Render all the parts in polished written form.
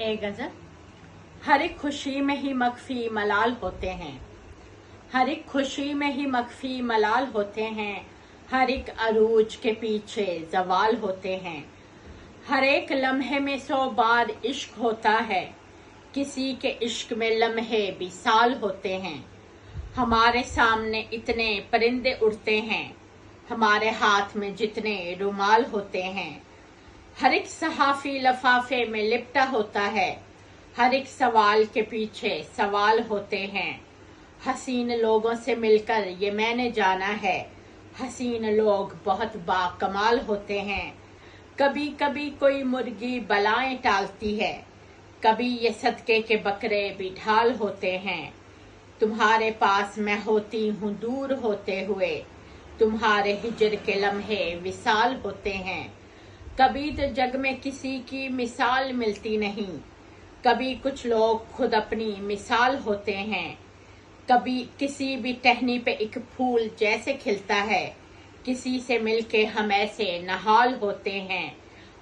ए गजल। हर एक खुशी में ही मख्फी मलाल होते हैं, हर एक खुशी में ही मख्फी मलाल होते हैं, हर एक अरूज के पीछे जवाल होते हैं। हर एक लम्हे में 100 बार इश्क होता है, किसी के इश्क में लम्हे भी साल होते हैं। हमारे सामने इतने परिंदे उड़ते हैं, हमारे हाथ में जितने रुमाल होते हैं। हर एक सहाफी लफाफे में लिपटा होता है, हर एक सवाल के पीछे सवाल होते हैं। हसीन लोगों से मिलकर ये मैंने जाना है, हसीन लोग बहुत बाकमाल होते हैं। कभी कभी कोई मुर्गी बलाएं टालती है, कभी ये सदके के बकरे भी ढाल होते हैं। तुम्हारे पास मैं होती हूँ दूर होते हुए, तुम्हारे हिजर के लम्हे विसाल होते हैं। कभी तो जग में किसी की मिसाल मिलती नहीं, कभी कुछ लोग खुद अपनी मिसाल होते हैं। कभी किसी भी टहनी पे एक फूल जैसे खिलता है, किसी से मिलके हम ऐसे नहाल होते हैं।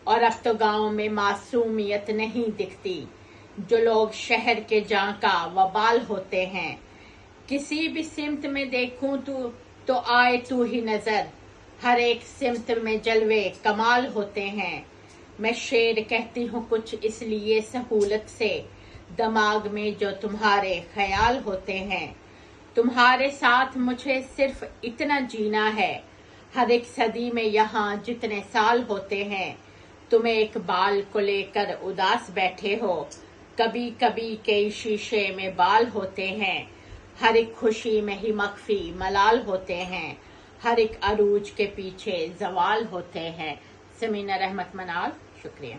और अब तो गांव में मासूमियत नहीं दिखती, जो लोग शहर के जांका वबाल होते हैं। किसी भी सिमत में देखूं तो आए तू ही नजर, हर एक सिमत में जलवे कमाल होते हैं। मैं शेर कहती हूँ कुछ इसलिए सहूलत से, दिमाग में जो तुम्हारे ख्याल होते हैं। तुम्हारे साथ मुझे सिर्फ इतना जीना है, हर एक सदी में यहाँ जितने साल होते हैं। तुम एक बाल को लेकर उदास बैठे हो, कभी कभी कई शीशे में बाल होते हैं। हर एक खुशी में ही मख्फी मलाल होते हैं, हर एक अरूज के पीछे जवाल होते हैं। समीना रहमत मनाल, शुक्रिया।